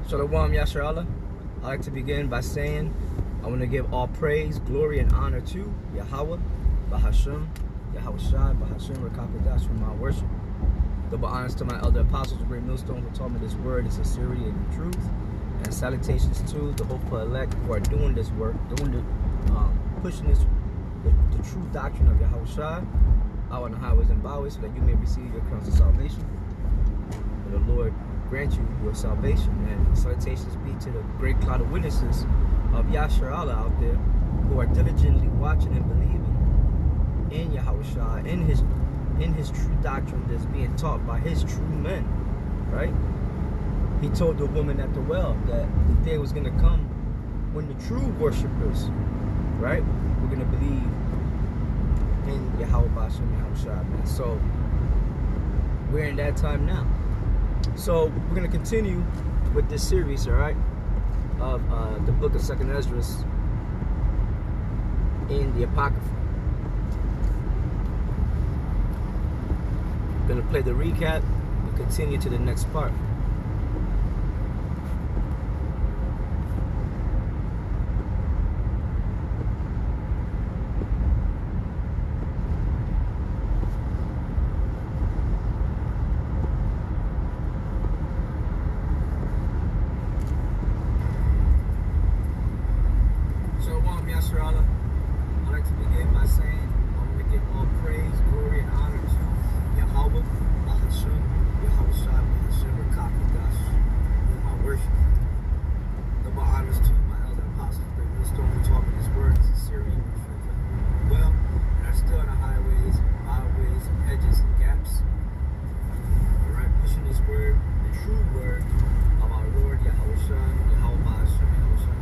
Shalom Yasher Allah. I'd like to begin by saying I want to give all praise, glory, and honor to Yahweh, Bahashem, Yahweh Shai, Bahashem, Rakakodash for my worship. Double honors to my elder apostles, the great millstone, who taught me this word in sincerity and in truth. And salutations to the hopeful elect who are doing this work, pushing the true doctrine of Yahweh Shai out on the highways and byways, so that you may receive your crowns of salvation. May the Lord grant you your salvation, and salutations be to the great cloud of witnesses of Yasher Allah out there who are diligently watching and believing in Yahweh Shai, in his true doctrine that's being taught by his true men, right? He told the woman at the well that the day was going to come when the true worshipers, right, were going to believe in Yahweh Bashem, Yahweh Shai, man. So we're in that time now. So we're going to continue with this series, all right, of the book of 2nd ESDRAS in the Apocrypha. I'm going to play the recap and continue to the next part. I'd like to begin by saying I want to give all praise, glory, and honor to Yahweh, Bahashem, Yahweh Shai, Bahashem, Rakakodash, with my worship. Double honors to my elder apostles, great millstone, who taught me this word in sincerity and truth. Well, and are still on the highways, byways, and hedges and gaps. Alright, pushing this word, the true word of our Lord Yahweh Shai, Yahweh Bahashem, Yahweh Shai,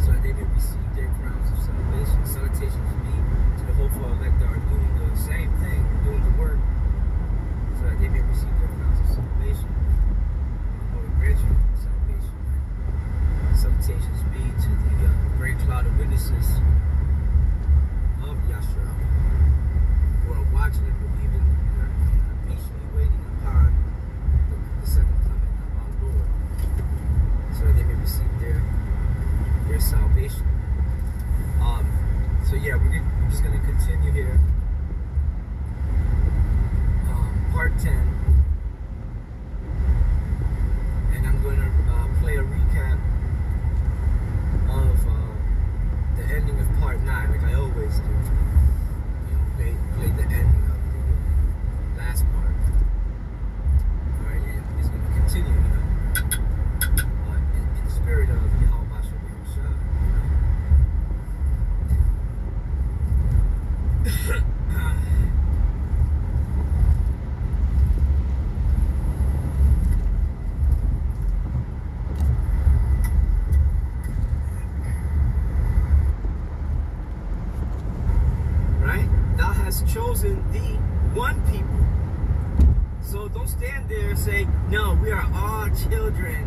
so that they may receive their crowns of salvation. Salutations be to the hopeful elect that are doing the same thing, doing the work, so that they may receive their crowns of salvation. Lord grant you salvation. Salutations be to the great cloud of witnesses of Yahshua, who are watching and believing and are patiently waiting upon the second coming of our Lord, so that they may receive their salvation. So yeah, we're just going to continue here. Part 10. And I'm going to play a recap of the ending of part 9, like I always do. You know, play the ending of the last part. Alright, and we're just going to continue, you know, in the spirit of Yahweh. Right? Thou hast chosen the one people. So don't stand there and say, no, we are all children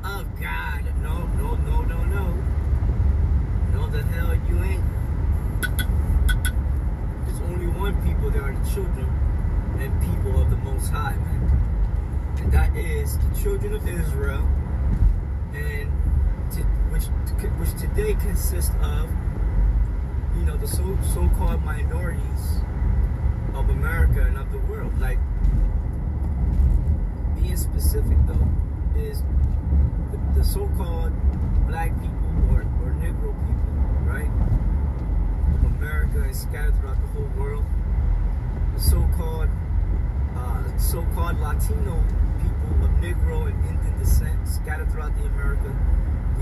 of God. No, no, no, no, no. No, the hell you ain't. There's only one people that are the children and people of the Most High, man. And that is the children of Israel, and which today consists of, you know, the so-called minorities of America and of the world. Like, being specific though, is the so-called black people or Negro people, right? Of America and scattered throughout the whole world. The so-called Latino people of Negro and Indian descent scattered throughout the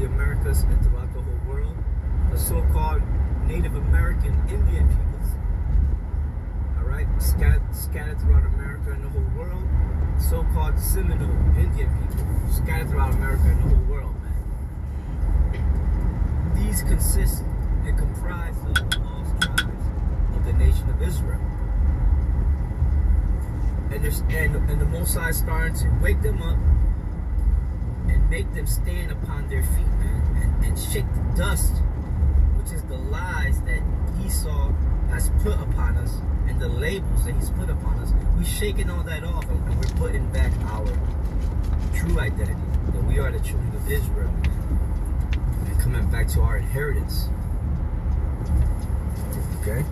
Americas and throughout the whole world. The so-called Native American Indian peoples, all right, scattered throughout America and the whole world. So-called Seminole Indian people scattered throughout America and the whole world, man. These consist and comprise of the lost tribes of the nation of Israel. And the Most High is starting to wake them up and make them stand upon their feet, man, and shake the dust, which is the lies that Esau has put upon us and the labels that he's put upon us. We're shaking all that off, and we're putting back our true identity. that we are the children of Israel, and coming back to our inheritance. Okay?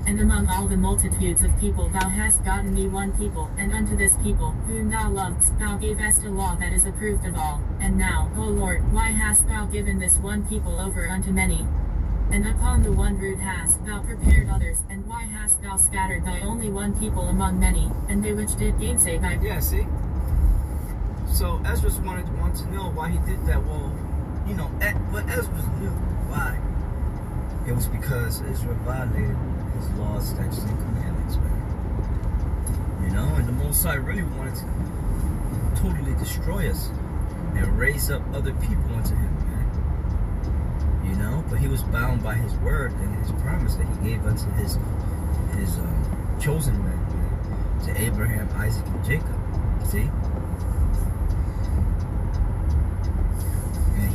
And among all the multitudes of people thou hast gotten thee one people, and unto this people, whom thou lovest, thou gavest a law that is approved of all. And now, O Lord, why hast thou given this one people over unto many? And upon the one root hast thou prepared others, and why hast thou scattered thy only one people among many, and they which did gainsay thy... Yeah, see? So Ezra wanted to know why he did that. Well, you know, but Ezra knew why. It was because Israel violated his laws, statutes, and commandments, man. You know, and the Most High really wanted to totally destroy us and raise up other people unto him, man. You know, but he was bound by his word and his promise that he gave unto his chosen men, man, to Abraham, Isaac, and Jacob. See? And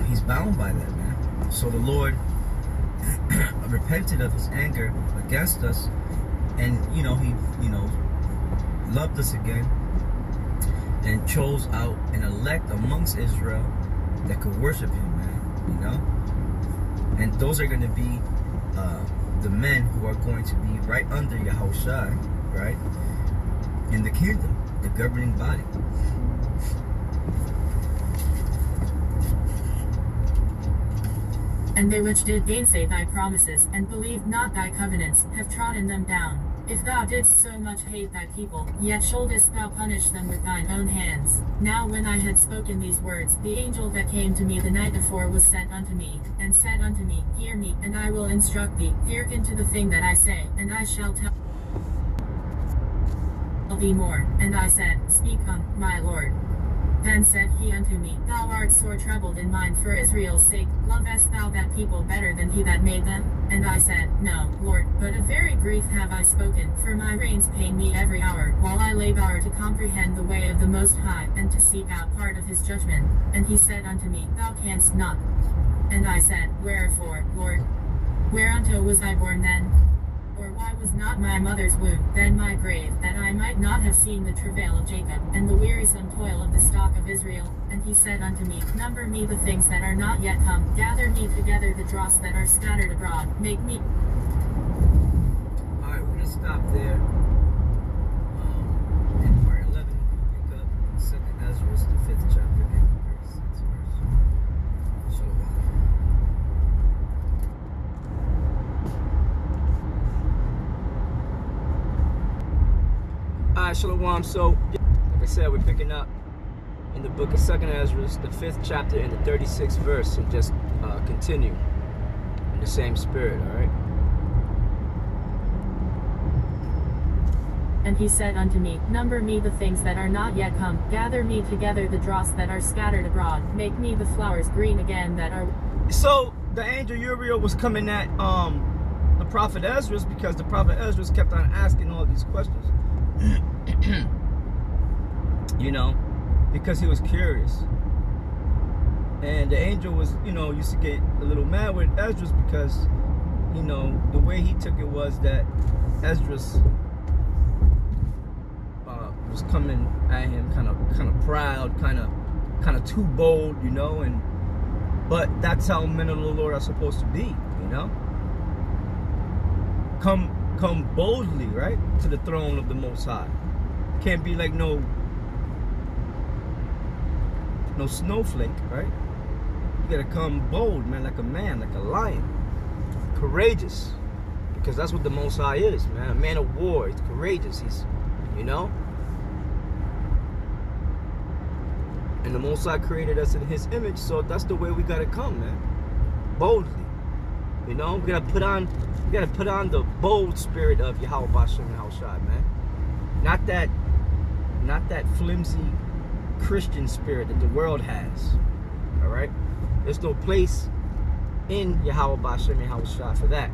he's bound by that, man. So the Lord repented of his anger against us, and he loved us again and chose out an elect amongst Israel that could worship him, man. And those are going to be the men who are going to be right under Yahushua, right, in the kingdom, the governing body. And they which did gainsay thy promises, and believed not thy covenants, have trodden them down. If thou didst so much hate thy people, yet shouldest thou punish them with thine own hands. Now when I had spoken these words, the angel that came to me the night before was sent unto me, and said unto me, Hear me, and I will instruct thee. Hearken to the thing that I say, and I shall tell thee more. And I said, Speak on, my Lord. Then said he unto me, Thou art sore troubled in mind for Israel's sake. Lovest thou that people better than he that made them? And I said, No, Lord, but a very grief have I spoken, for my reins pain me every hour, while I labor to comprehend the way of the Most High, and to seek out part of his judgment. And he said unto me, Thou canst not. And I said, Wherefore, Lord? Whereunto was I born then? Or why was not my mother's womb then my grave, that I might not have seen the travail of Jacob, and the wearisome toil of the stock of Israel? And he said unto me, Number me the things that are not yet come, gather me together the dross that are scattered abroad, make me... Alright, we're going to stop there. In part 11, we'll pick up 2nd Ezra, the 5th chapter, and the 36th verse. Shalom. Alright, Shalom. So, like I said, we're picking up in the book of 2nd Ezra, the 5th chapter and the 36th verse, and just continue in the same spirit, alright? And he said unto me, Number me the things that are not yet come, gather me together the dross that are scattered abroad, make me the flowers green again that are... So, the angel Uriel was coming at the prophet Ezra, because the prophet Ezra kept on asking all these questions. You know, because he was curious. And the angel was, used to get a little mad with Esdras because, the way he took it was that Esdras was coming at him kind of proud, kind of too bold, but that's how men of the Lord are supposed to be, Come boldly, right, to the throne of the Most High. Can't be like no snowflake, right? You gotta come bold, man, like a man, like a lion, courageous, because that's what the Most High is, man. A man of war. He's courageous. He's, and the Most High created us in His image, so that's the way we gotta come, man. Boldly, we gotta put on the bold spirit of Yahweh Bashem and Yahushua, man. Not that flimsy Christian spirit that the world has. Alright? There's no place in Yahweh Bashem and Yahushua for that.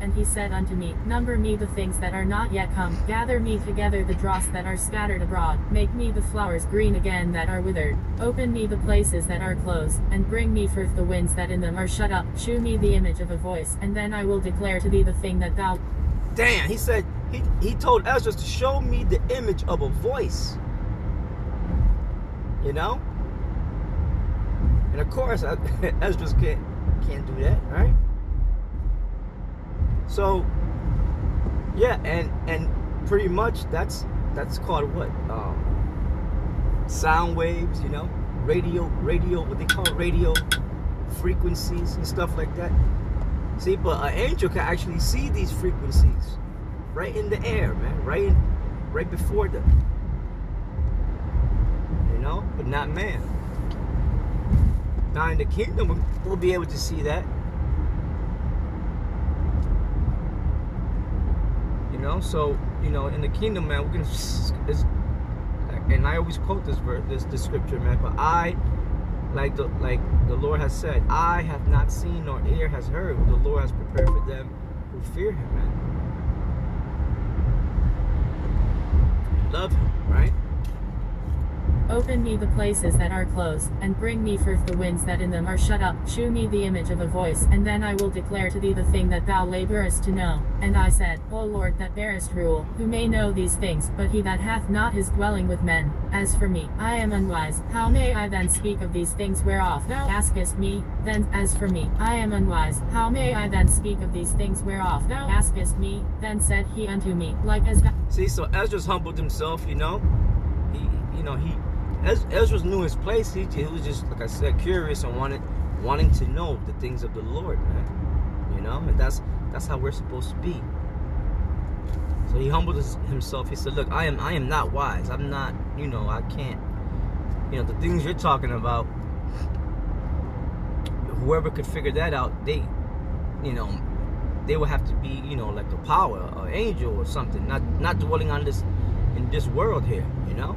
And he said unto me, Number me the things that are not yet come, gather me together the dross that are scattered abroad, make me the flowers green again that are withered, open me the places that are closed, and bring me forth the winds that in them are shut up, shew me the image of a voice, and then I will declare to thee the thing that thou... Damn, he said, he told Ezra to show me the image of a voice. You know? And of course, Ezra can't do that, right? So, yeah, and pretty much that's called what? Sound waves, you know? Radio, what they call radio frequencies and stuff like that. See, but an angel can actually see these frequencies right in the air, man, right before them. You know, but not man. Now in the kingdom, we'll be able to see that. You know, so you know, in the kingdom, man, we're gonna. And I always quote this verse, this scripture, man. But like the Lord has said, eye have not seen nor ear has heard what the Lord has prepared for them who fear Him, man. Love Him, right? Open me the places that are closed, and bring me forth the winds that in them are shut up, shew me the image of a voice, and then I will declare to thee the thing that thou laborest to know. And I said, O Lord that bearest rule, who may know these things, but he that hath not his dwelling with men? As for me, I am unwise, how may I then speak of these things whereof thou askest me? Then, as for me, I am unwise, how may I then speak of these things whereof thou askest me? Then said he unto me, like as thou... See, so Ezra's humbled himself, you know? Ezra knew his place. He was just, like I said, curious and wanting to know the things of the Lord, man. You know, and that's how we're supposed to be. So he humbled himself. He said, "Look, I am not wise. I'm not. You know, I can't. You know, the things you're talking about. Whoever could figure that out, they would have to be, you know, like a power, an angel or something. Not dwelling on this in this world here. You know."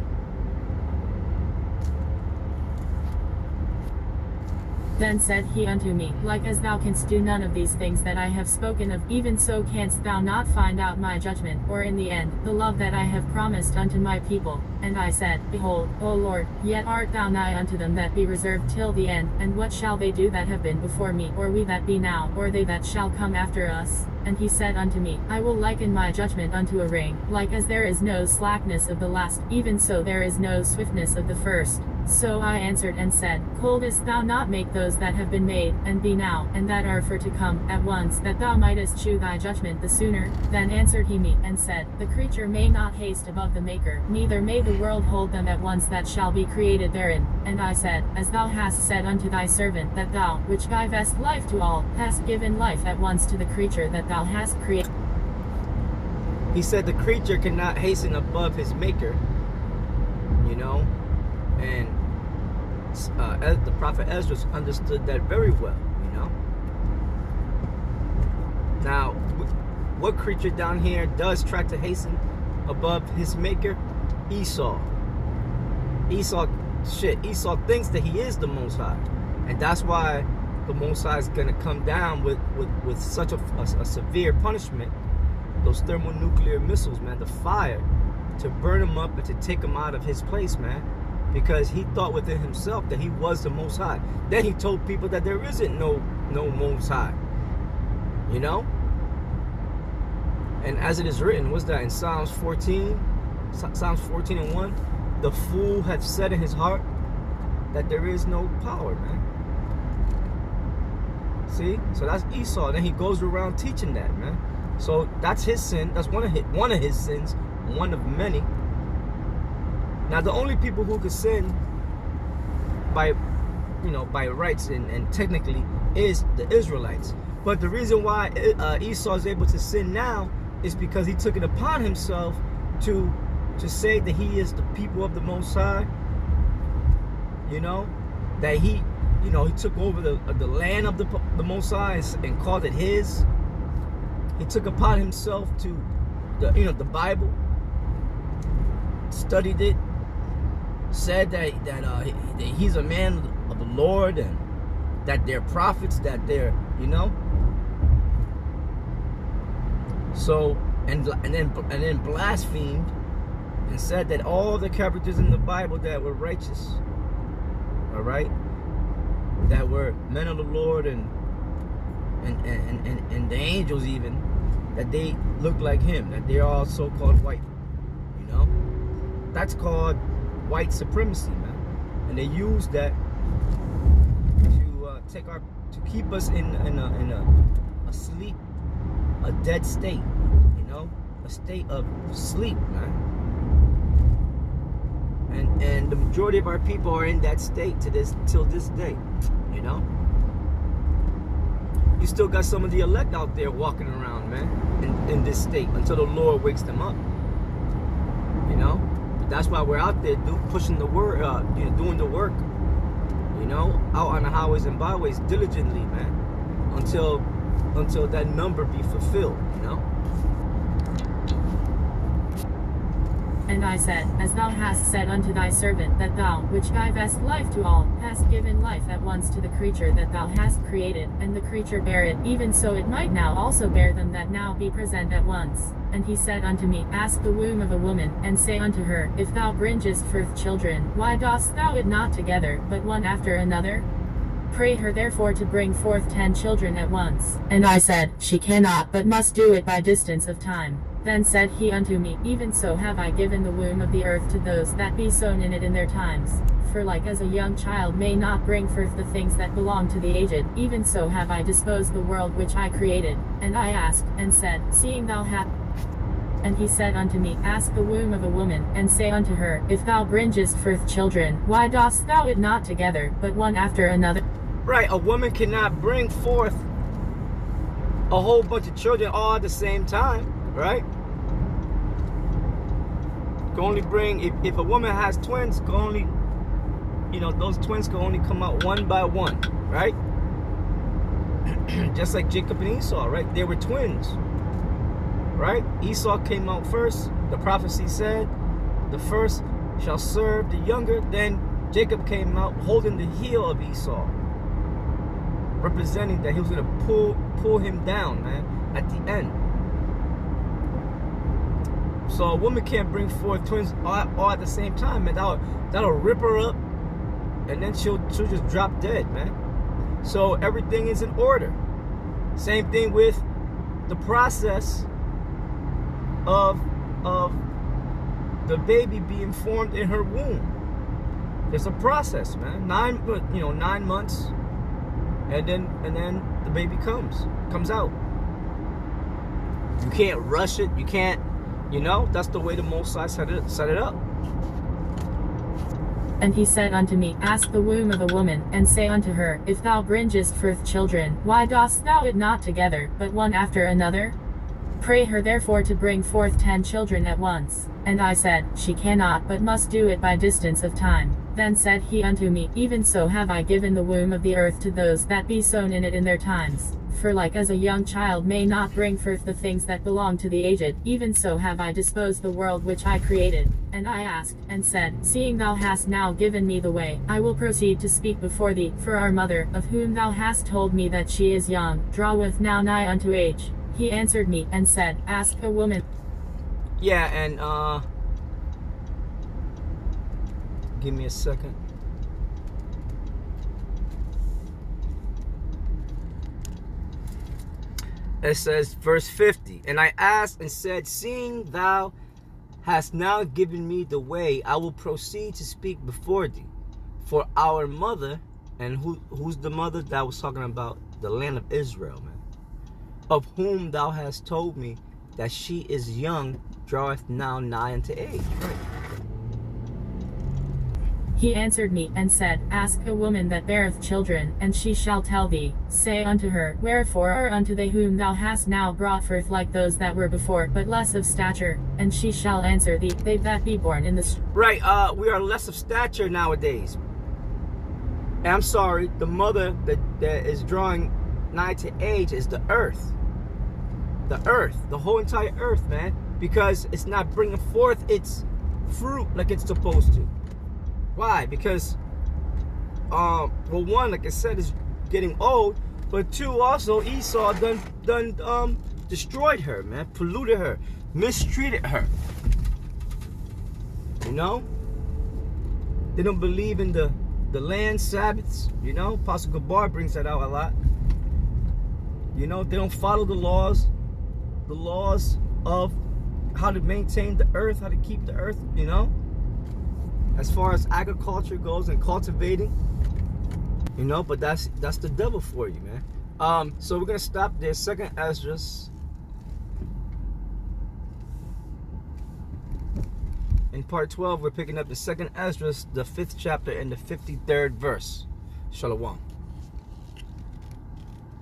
Then said he unto me, Like as thou canst do none of these things that I have spoken of, even so canst thou not find out my judgment, or in the end, the love that I have promised unto my people. And I said, Behold, O Lord, yet art thou nigh unto them that be reserved till the end, and what shall they do that have been before me, or we that be now, or they that shall come after us? And he said unto me, I will liken my judgment unto a ring, like as there is no slackness of the last, even so there is no swiftness of the first. So I answered and said, Couldest thou not make those that have been made, and be now, and that are for to come, at once, that thou mightest shew thy judgment the sooner? Then answered he me, and said, The creature may not haste above the Maker, neither may the world hold them at once that shall be created therein. And I said, As thou hast said unto thy servant, that thou, which givest life to all, hast given life at once to the creature that thou hast created. He said the creature cannot hasten above his Maker, you know, and the prophet Ezra understood that very well, you know. Now, what creature down here does try to hasten above his Maker? Esau. Esau thinks that he is the Most High, and that's why the Most High is gonna come down with such a severe punishment. Those thermonuclear missiles, man, the fire, to burn him up and to take him out of his place, man. Because he thought within himself that he was the Most High. Then he told people that there isn't no Most High. You know? And as it is written, what's that in Psalms 14? Psalms 14:1. The fool hath said in his heart that there is no power, man. See? So that's Esau. Then he goes around teaching that, man. So that's his sin. That's one of his sins, one of many. Now, the only people who could sin by rights and technically is the Israelites. But the reason why Esau is able to sin now is because he took it upon himself to say that he is the people of the Most High. You know, that he took over the land of the Most High and called it his. He took upon himself to the Bible, studied it, said that he's a man of the Lord, and that they're prophets, that they're, So, and then blasphemed and said that all the characters in the Bible that were righteous, all right, that were men of the Lord and the angels even, that they look like him, that they're all so-called white. You know, that's called white supremacy, man. And they use that to keep us in a sleep, a dead state, you know, a state of sleep, man. And the majority of our people are in that state till this day, you know. You still got some of the elect out there walking around, man, in this state until the Lord wakes them up, you know. That's why we're out there pushing the word, doing the work, you know, out on the highways and byways diligently, man, until that number be fulfilled, you know. And I said, as thou hast said unto thy servant, that thou, which givest life to all, hast given life at once to the creature that thou hast created, and the creature bare it, even so it might now also bear them that now be present at once. And he said unto me, ask the womb of a woman, and say unto her, if thou bringest forth children, why dost thou it not together, but one after another? Pray her therefore to bring forth 10 children at once. And I said, she cannot, but must do it by distance of time. Then said he unto me, even so have I given the womb of the earth to those that be sown in it in their times. For like as a young child may not bring forth the things that belong to the aged, even so have I disposed the world which I created. And I asked, and said, seeing thou hast... And he said unto me, ask the womb of a woman, and say unto her, if thou bringest forth children, why dost thou it not together, but one after another? Right, a woman cannot bring forth a whole bunch of children all at the same time, right? Can only bring, if a woman has twins, can only, you know, those twins can only come out one by one, right? Just like Jacob and Esau, right? They were twins, right? Esau came out first. The prophecy said, the first shall serve the younger. Then Jacob came out holding the heel of Esau, representing that he was going to pull him down, man, at the end. So a woman can't bring forth twins all at the same time, man. That'll rip her up, and then she'll just drop dead, man. So everything is in order. Same thing with the process of the baby being formed in her womb. It's a process, man. 9 months, and then the baby comes out. You can't rush it. You can't. You know, that's the way the Most High set it up. And he said unto me, ask the womb of a woman, and say unto her, if thou bringest forth children, why dost thou it not together, but one after another? Pray her therefore to bring forth 10 children at once. And I said, she cannot, but must do it by distance of time. Then said he unto me, even so have I given the womb of the earth to those that be sown in it in their times. For like as a young child may not bring forth the things that belong to the aged, even so have I disposed the world which I created. And I asked, and said, seeing thou hast now given me the way, I will proceed to speak before thee, for our mother, of whom thou hast told me that she is young, draweth now nigh unto age. He answered me, and said, ask a woman. Yeah, and give me a second. It says, verse 50, and I asked and said, seeing thou hast now given me the way, I will proceed to speak before thee. For our mother, and who's the mother that was talking about? The land of Israel, man. Of whom thou hast told me that she is young, draweth now nigh unto age. Right. He answered me, and said, ask a woman that beareth children, and she shall tell thee. Say unto her, wherefore are unto they whom thou hast now brought forth like those that were before, but less of stature? And she shall answer thee, they that be born in the... Right, we are less of stature nowadays. And I'm sorry, the mother that is drawing nigh to age is the earth. The earth, the whole entire earth, man. Because it's not bringing forth its fruit like it's supposed to. Why? Because, well, one, like I said, is getting old, but two, also Esau done destroyed her, man, polluted her, mistreated her. You know? They don't believe in the land Sabbaths. You know, Apostle Gabar brings that out a lot. You know, they don't follow the laws of how to maintain the earth, how to keep the earth, you know, as far as agriculture goes and cultivating, you know. But that's the devil for you, man. So we're gonna stop there. Second Esdras. In part 12, we're picking up the second Esdras, the 5th chapter and the 53rd verse. Shalom.